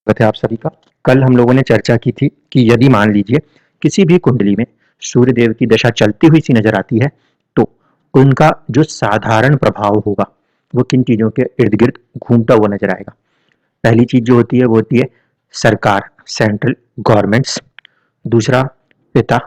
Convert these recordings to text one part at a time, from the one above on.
स्वागत है आप सभी का। कल हम लोगों ने चर्चा की थी कि यदि मान लीजिए किसी भी कुंडली में सूर्य देव की दशा चलती हुई सी नजर आती है तो उनका जो साधारण प्रभाव होगा वो किन चीजों के इर्द गिर्द घूमता हुआ नजर आएगा। पहली चीज जो होती है वो होती है सरकार, सेंट्रल गवर्नमेंट्स। दूसरा पिता।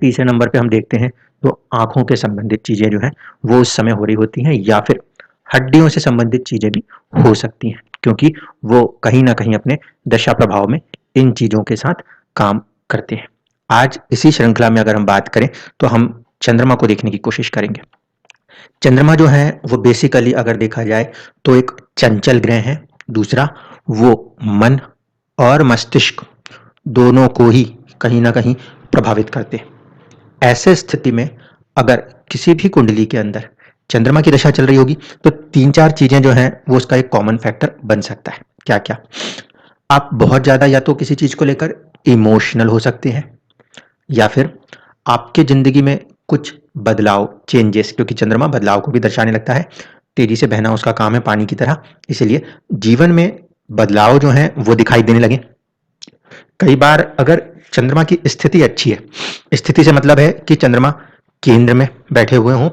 तीसरे नंबर पे हम देखते हैं तो आंखों के संबंधित चीजें जो है वो उस समय हो रही होती हैं, या फिर हड्डियों से संबंधित चीजें भी हो सकती हैं, क्योंकि वो कहीं ना कहीं अपने दशा प्रभाव में इन चीजों के साथ काम करते हैं। आज इसी श्रृंखला में अगर हम बात करें तो हम चंद्रमा को देखने की कोशिश करेंगे। चंद्रमा जो है वो बेसिकली अगर देखा जाए तो एक चंचल ग्रह है। दूसरा, वो मन और मस्तिष्क दोनों को ही कहीं ना कहीं प्रभावित करते हैं। ऐसे स्थिति में अगर किसी भी कुंडली के अंदर चंद्रमा की दशा चल रही होगी तो तीन चार चीजें जो हैं वो उसका एक कॉमन फैक्टर बन सकता है। क्या क्या? आप बहुत ज्यादा या तो किसी चीज को लेकर इमोशनल हो सकते हैं, या फिर आपके जिंदगी में कुछ बदलाव, चेंजेस, क्योंकि चंद्रमा बदलाव को भी दर्शाने लगता है। तेजी से बहना उसका काम है पानी की तरह, इसलिए जीवन में बदलाव जो है वो दिखाई देने लगे। कई बार अगर चंद्रमा की स्थिति अच्छी है, स्थिति से मतलब है कि चंद्रमा केंद्र में बैठे हुए हों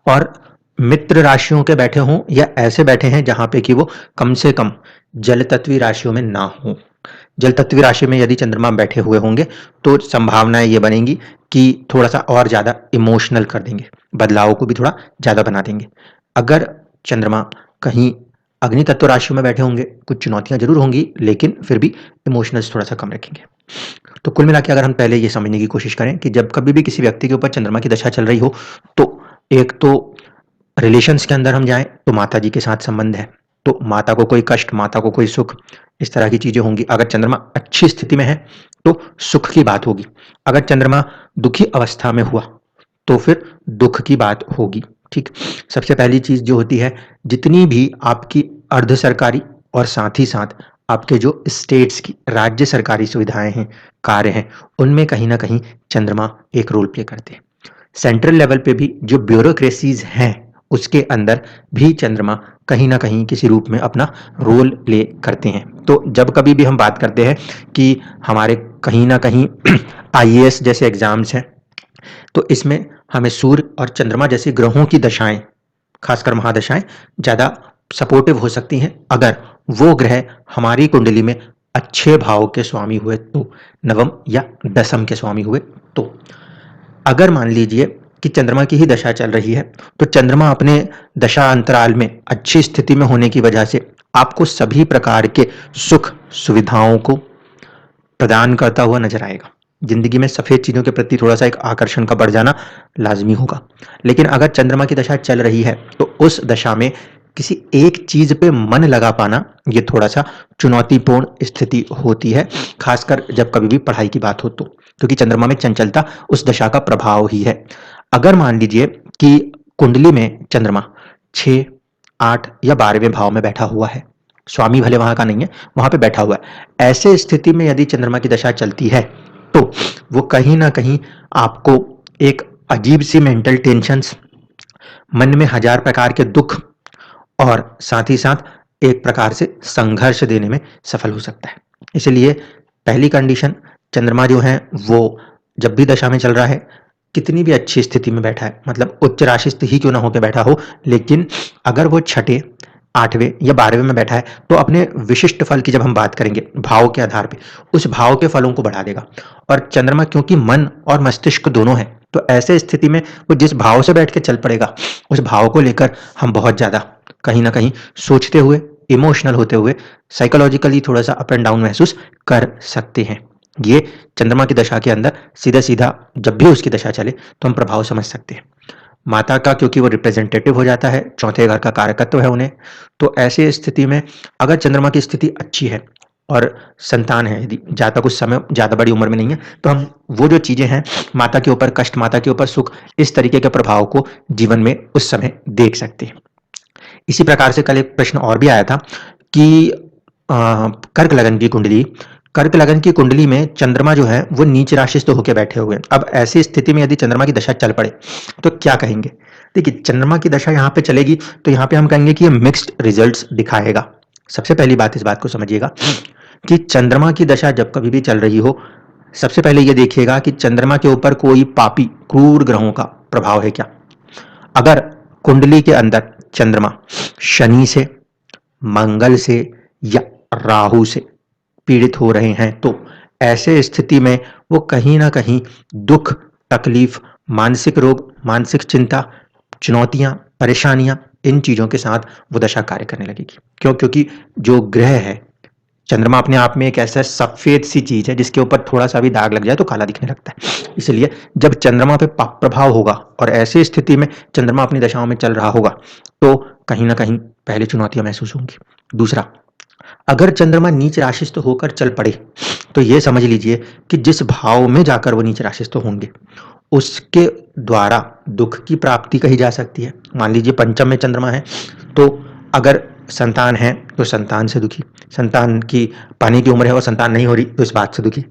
और मित्र राशियों के बैठे हों, या ऐसे बैठे हैं जहां पे कि वो कम से कम जल तत्वी राशियों में ना हो। जल तत्वी राशि में यदि चंद्रमा बैठे हुए होंगे तो संभावनाएं ये बनेंगी कि थोड़ा सा और ज्यादा इमोशनल कर देंगे, बदलाव को भी थोड़ा ज्यादा बना देंगे। अगर चंद्रमा कहीं अग्नि तत्व राशि में बैठे होंगे, कुछ चुनौतियां जरूर होंगी, लेकिन फिर भी इमोशनल्स थोड़ा सा कम रखेंगे। तो कुल मिला के अगर हम पहले ये समझने की कोशिश करें कि जब कभी भी किसी व्यक्ति के ऊपर चंद्रमा की दशा चल रही हो तो एक तो रिलेशंस के अंदर हम जाएं तो माता जी के साथ संबंध है, तो माता को कोई कष्ट, माता को कोई सुख, इस तरह की चीजें होंगी। अगर चंद्रमा अच्छी स्थिति में है तो सुख की बात होगी। अगर चंद्रमा दुखी अवस्था में हुआ तो फिर दुख की बात होगी। ठीक। सबसे पहली चीज जो होती है, जितनी भी आपकी अर्ध सरकारी और साथ ही साथ आपके जो स्टेट्स की राज्य सरकारी सुविधाएं हैं, कार्य हैं, उनमें कहीं ना कहीं चंद्रमा एक रोल प्ले करते हैं। सेंट्रल लेवल पे भी जो ब्यूरोक्रेसीज हैं उसके अंदर भी चंद्रमा कहीं ना कहीं किसी रूप में अपना रोल प्ले करते हैं। तो जब कभी भी हम बात करते हैं कि हमारे कहीं ना कहीं आईएएस जैसे एग्जाम्स हैं तो इसमें हमें सूर्य और चंद्रमा जैसे ग्रहों की दशाएं, खासकर महादशाएं, ज्यादा सपोर्टिव हो सकती हैं अगर वो ग्रह हमारी कुंडली में अच्छे भाव के स्वामी हुए तो, नवम या दसम के स्वामी हुए तो। अगर मान लीजिए कि चंद्रमा की ही दशा चल रही है तो चंद्रमा अपने दशा अंतराल में अच्छी स्थिति में होने की वजह से आपको सभी प्रकार के सुख सुविधाओं को प्रदान करता हुआ नजर आएगा। जिंदगी में सफेद चीजों के प्रति थोड़ा सा एक आकर्षण का बढ़ जाना लाजमी होगा। लेकिन अगर चंद्रमा की दशा चल रही है तो उस दशा में किसी एक चीज पे मन लगा पाना ये थोड़ा सा चुनौतीपूर्ण स्थिति होती है, खासकर जब कभी भी पढ़ाई की बात हो तो, क्योंकि चंद्रमा में चंचलता उस दशा का प्रभाव ही है। अगर मान लीजिए कि कुंडली में चंद्रमा 6, 8 या 12वें भाव में बैठा हुआ है, स्वामी भले वहां का नहीं है, वहां पे बैठा हुआ है, ऐसे स्थिति में यदि चंद्रमा की दशा चलती है तो वो कहीं ना कहीं आपको एक अजीब सी मेंटल टेंशन्स, मन में हजार प्रकार के दुख और साथ ही साथ एक प्रकार से संघर्ष देने में सफल हो सकता है। इसलिए पहली कंडीशन, चंद्रमा जो है वो जब भी दशा में चल रहा है, कितनी भी अच्छी स्थिति में बैठा है, मतलब उच्च राशिस्थ ही क्यों ना होकर बैठा हो, लेकिन अगर वो छठे, 8वें या 12वें में बैठा है तो अपने विशिष्ट फल की जब हम बात करेंगे भाव के आधार पे, उस भाव के फलों को बढ़ा देगा। और चंद्रमा क्योंकि मन और मस्तिष्क दोनों है, तो ऐसे स्थिति में वो जिस भाव से बैठ के चल पड़ेगा उस भाव को लेकर हम बहुत ज्यादा कहीं ना कहीं सोचते हुए, इमोशनल होते हुए, साइकोलॉजिकली थोड़ा सा अप एंड डाउन महसूस कर सकते हैं। ये चंद्रमा की दशा के अंदर सीधा सीधा जब भी उसकी दशा चले तो हम प्रभाव समझ सकते हैं। माता का क्योंकि वो रिप्रेजेंटेटिव हो जाता है, चौथे घर का कारकत्व है उन्हें, तो ऐसी स्थिति में अगर चंद्रमा की स्थिति अच्छी है और संतान है, यदि जातक उस समय ज्यादा बड़ी उम्र में नहीं है, तो हम वो जो चीजें हैं, माता के ऊपर कष्ट, माता के ऊपर सुख, इस तरीके के प्रभाव को जीवन में उस समय देख सकते हैं। इसी प्रकार से कल एक प्रश्न और भी आया था कि कर्क लगन की कुंडली, कर्क लगन की कुंडली में चंद्रमा जो है वो नीच राशिस्थ होकर बैठे हुए हैं। अब ऐसी स्थिति में यदि चंद्रमा की दशा चल पड़े तो क्या कहेंगे? देखिए, चंद्रमा की दशा यहाँ पे चलेगी तो यहाँ पे हम कहेंगे कि ये मिक्स्ड रिजल्ट्स दिखाएगा। सबसे पहली बात, इस बात को समझिएगा कि चंद्रमा की दशा जब कभी भी चल रही हो, सबसे पहले ये देखिएगा कि चंद्रमा के ऊपर कोई पापी क्रूर ग्रहों का प्रभाव है क्या। अगर कुंडली के अंदर चंद्रमा शनि से, मंगल से या राहु से पीड़ित हो रहे हैं तो ऐसे स्थिति में वो कहीं ना कहीं दुख, तकलीफ, मानसिक रोग, मानसिक चिंता, चुनौतियां, परेशानियां, इन चीजों के साथ वो दशा कार्य करने लगेगी। क्यों? क्योंकि जो ग्रह है, चंद्रमा अपने आप में एक ऐसा सफेद सी चीज है जिसके ऊपर थोड़ा सा भी दाग लग जाए तो काला दिखने लगता है। इसलिए जब चंद्रमा पे पाप प्रभाव होगा और ऐसी स्थिति में चंद्रमा अपनी दशाओं में चल रहा होगा तो कहीं ना कहीं पहले चुनौतियां महसूस होंगी। दूसरा, अगर चंद्रमा नीच राशिस्थ होकर चल पड़े तो ये समझ लीजिए कि जिस भाव में जाकर वो नीच राशिस्थ होंगे उसके द्वारा दुख की प्राप्ति कही जा सकती है। मान लीजिए पंचम में चंद्रमा है तो अगर संतान है तो संतान से दुखी, संतान की पाने की उम्र है और संतान नहीं हो रही तो इस बात से दुखी,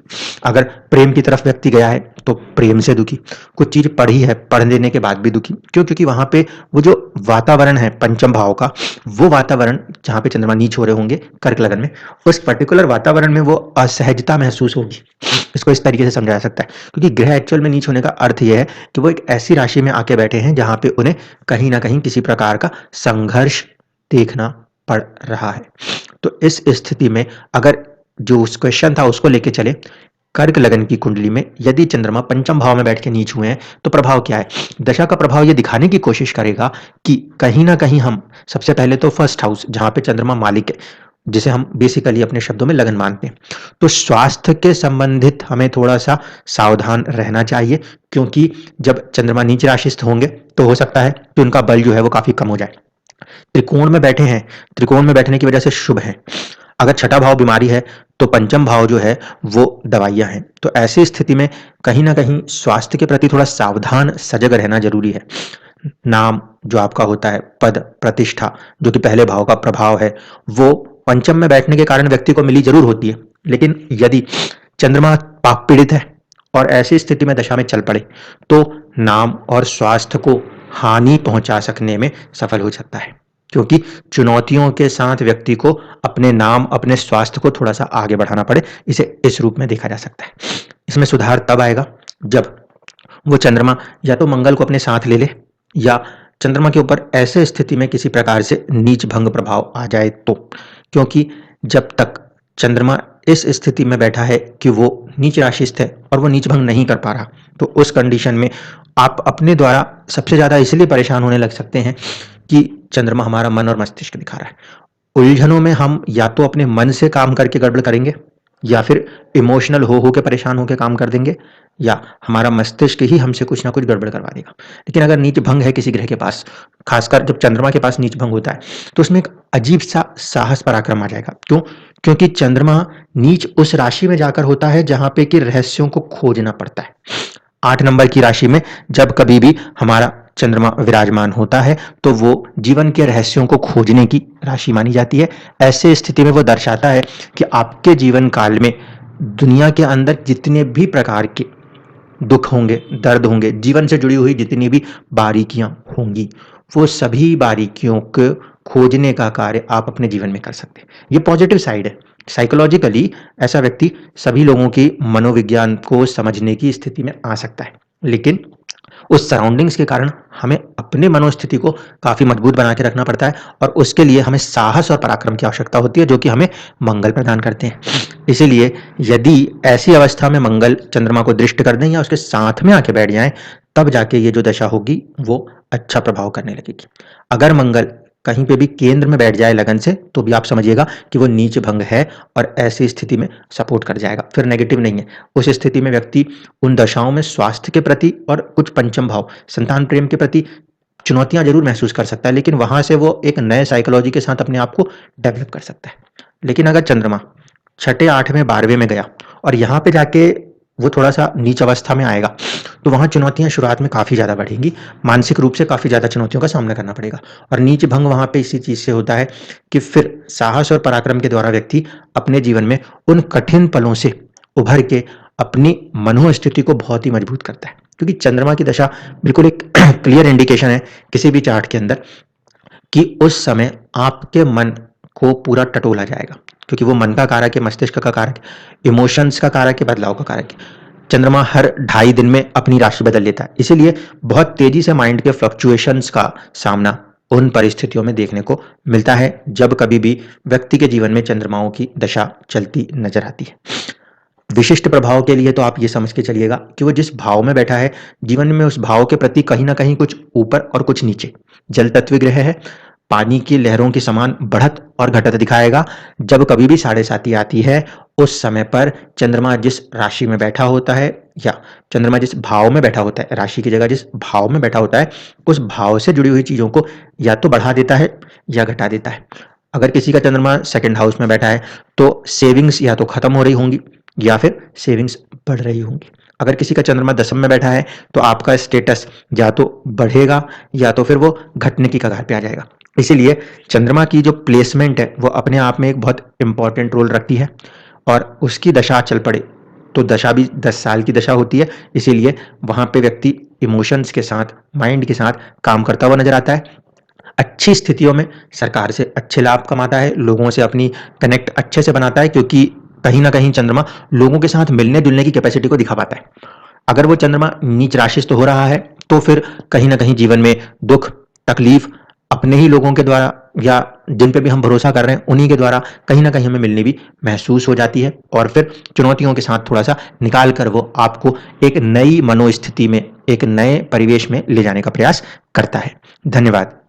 अगर प्रेम की तरफ व्यक्ति गया है तो प्रेम से दुखी, कुछ चीज पढ़ी है, पढ़ लेने के बाद भी दुखी। क्यों? क्योंकि वहां पे वो जो वातावरण है पंचम भाव का, वो वातावरण जहां पे चंद्रमा नीच हो रहे होंगे कर्क लगन में, उस पर्टिकुलर वातावरण में वो असहजता महसूस होगी। इसको इस तरीके से समझाया जा सकता है क्योंकि ग्रह एक्चुअल में नीच होने का अर्थ यह है कि वो एक ऐसी राशि में आके बैठे हैं जहां पे उन्हें कहीं ना कहीं किसी प्रकार का संघर्ष देखना पड़ रहा है। तो इस स्थिति में अगर जो उस क्वेश्चन था उसको लेके चले, कर्क लगन की कुंडली में यदि चंद्रमा पंचम भाव में बैठ के नीच हुए हैं तो प्रभाव क्या है। दशा का प्रभाव ये दिखाने की कोशिश करेगा कि कहीं ना कहीं हम सबसे पहले तो फर्स्ट हाउस जहां पे चंद्रमा मालिक है, जिसे हम बेसिकली अपने शब्दों में लगन मानते हैं, तो स्वास्थ्य के संबंधित हमें थोड़ा सा सावधान रहना चाहिए। क्योंकि जब चंद्रमा नीच राशिस्थ होंगे तो हो सकता है कि उनका बल जो है वो काफी कम हो जाए। त्रिकोण में बैठे हैं, त्रिकोण में बैठने की वजह से शुभ है। अगर छठा भाव बीमारी है तो पंचम भाव जो है वो दवाइयां हैं। तो ऐसी स्थिति में कहीं ना कहीं स्वास्थ्य के प्रति थोड़ा सावधान सजग रहना जरूरी है। नाम जो आपका होता है, पद, प्रतिष्ठा, जो कि पहले भाव का प्रभाव है, वो पंचम में बैठने के कारण व्यक्ति को मिली जरूर होती है। लेकिन यदि चंद्रमा पाप पीड़ित है और ऐसी स्थिति में दशा में चल पड़े तो नाम और स्वास्थ्य को हानि पहुंचा सकने में सफल हो सकता है। क्योंकि चुनौतियों के साथ व्यक्ति को अपने नाम, अपने स्वास्थ्य को थोड़ा सा आगे बढ़ाना पड़े, इसे इस रूप में देखा जा सकता है। इसमें सुधार तब आएगा जब वो चंद्रमा या तो मंगल को अपने साथ ले ले या चंद्रमा के ऊपर ऐसे स्थिति में किसी प्रकार से नीच भंग प्रभाव आ जाए तो। क्योंकि जब तक चंद्रमा इस स्थिति में बैठा है कि वो नीच राशिस्थ है और वो नीच भंग नहीं कर पा रहा, तो उस कंडीशन में आप अपने द्वारा सबसे ज्यादा इसलिए परेशान होने लग सकते हैं कि चंद्रमा हमारा मन और मस्तिष्क दिखा रहा है। उलझनों में हम या तो अपने मन से काम करके गड़बड़ करेंगे या फिर इमोशनल हो के परेशान होकर काम कर देंगे, या हमारा मस्तिष्क ही हमसे कुछ ना कुछ गड़बड़ करवा देगा। लेकिन अगर नीच भंग है किसी ग्रह के पास, खासकर जब चंद्रमा के पास नीच भंग होता है, तो उसमें एक अजीब सा साहस पराक्रम आ जाएगा। क्यों? क्योंकि चंद्रमा नीच उस राशि में जाकर होता है जहां पे कि रहस्यों को खोजना पड़ता है। 8 नंबर की राशि में जब कभी भी हमारा चंद्रमा विराजमान होता है तो वो जीवन के रहस्यों को खोजने की राशि मानी जाती है। ऐसे स्थिति में वो दर्शाता है कि आपके जीवन काल में दुनिया के अंदर जितने भी प्रकार के दुख होंगे, दर्द होंगे, जीवन से जुड़ी हुई जितनी भी बारीकियां होंगी, वो सभी बारीकियों को खोजने का कार्य आप अपने जीवन में कर सकते हैं। ये पॉजिटिव साइड है। साइकोलॉजिकली ऐसा व्यक्ति सभी लोगों की मनोविज्ञान को समझने की स्थिति में आ सकता है। लेकिन उस सराउंडिंग्स के कारण हमें अपने मनोस्थिति को काफी मजबूत बना के रखना पड़ता है और उसके लिए हमें साहस और पराक्रम की आवश्यकता होती है, जो कि हमें मंगल प्रदान करते हैं। इसीलिए यदि ऐसी अवस्था में मंगल चंद्रमा को दृष्ट कर दें या उसके साथ में आके बैठ जाएं, तब जाके ये जो दशा होगी वो अच्छा प्रभाव करने लगेगी। अगर मंगल कहीं पे भी केंद्र में बैठ जाए लगन से, तो भी आप समझिएगा कि वो नीच भंग है और ऐसी स्थिति में सपोर्ट कर जाएगा, फिर नेगेटिव नहीं है। उस स्थिति में व्यक्ति उन दशाओं में स्वास्थ्य के प्रति और कुछ पंचम भाव संतान प्रेम के प्रति चुनौतियां जरूर महसूस कर सकता है, लेकिन वहां से वो एक नए साइकोलॉजी के साथ अपने आप को डेवलप कर सकता है। लेकिन अगर चंद्रमा छठे, आठवें, 12वें में गया और यहाँ पे जाके वो थोड़ा सा नीच अवस्था में आएगा, तो वहां चुनौतियां शुरुआत में काफी ज्यादा बढ़ेंगी, मानसिक रूप से काफी ज्यादा चुनौतियों का सामना करना पड़ेगा। और नीच भंग वहां पे इसी चीज से होता है कि फिर साहस और पराक्रम के द्वारा व्यक्ति अपने जीवन में उन कठिन पलों से उभर के अपनी मनोस्थिति को बहुत ही मजबूत करता है। क्योंकि चंद्रमा की दशा बिल्कुल एक क्लियर इंडिकेशन है किसी भी चार्ट के अंदर कि उस समय आपके मन को पूरा टटोला जाएगा, क्योंकि वो मन का कारक है, मस्तिष्क का कारक है, इमोशंस का कारक है, बदलाव का कारक है। चंद्रमा हर 2.5 दिन में अपनी राशि बदल लेता है, इसीलिए बहुत तेजी से माइंड के फ्लक्चुएशंस का सामना उन परिस्थितियों में देखने को मिलता है जब कभी भी व्यक्ति के जीवन में चंद्रमाओं की दशा चलती नजर आती है। विशिष्ट प्रभाव के लिए तो आप ये समझ के चलिएगा कि वो जिस भाव में बैठा है, जीवन में उस भाव के प्रति कहीं ना कहीं कुछ ऊपर और कुछ नीचे। जल तत्व ग्रह है, पानी की लहरों के समान बढ़त और घटत दिखाएगा। जब कभी भी साढ़े साती आती है, उस समय पर चंद्रमा जिस राशि में बैठा होता है या चंद्रमा जिस भाव में बैठा होता है, राशि की जगह जिस भाव में बैठा होता है, उस भाव से जुड़ी हुई चीजों को या तो बढ़ा देता है या घटा देता है। अगर किसी का चंद्रमा सेकंड हाउस में बैठा है तो सेविंग्स या तो खत्म हो रही होंगी या फिर सेविंग्स बढ़ रही होंगी। अगर किसी का चंद्रमा दशम में बैठा है तो आपका स्टेटस या तो बढ़ेगा या तो फिर वो घटने की कगार पे आ जाएगा। इसीलिए चंद्रमा की जो प्लेसमेंट है वो अपने आप में एक बहुत इंपॉर्टेंट रोल रखती है, और उसकी दशा चल पड़े तो दशा भी 10 साल की दशा होती है। इसीलिए वहां पे व्यक्ति इमोशंस के साथ, माइंड के साथ काम करता हुआ नजर आता है। अच्छी स्थितियों में सरकार से अच्छे लाभ कमाता है, लोगों से अपनी कनेक्ट अच्छे से बनाता है, क्योंकि कहीं ना कहीं चंद्रमा लोगों के साथ मिलने जुलने की कैपेसिटी को दिखा पाता है। अगर वो चंद्रमा नीच राशि तो हो रहा है तो फिर कहीं ना कहीं जीवन में दुख, तकलीफ अपने ही लोगों के द्वारा या जिन पे भी हम भरोसा कर रहे हैं उन्हीं के द्वारा कहीं ना कहीं हमें मिलनी भी महसूस हो जाती है, और फिर चुनौतियों के साथ थोड़ा सा निकाल कर वो आपको एक नई मनोस्थिति में, एक नए परिवेश में ले जाने का प्रयास करता है। धन्यवाद।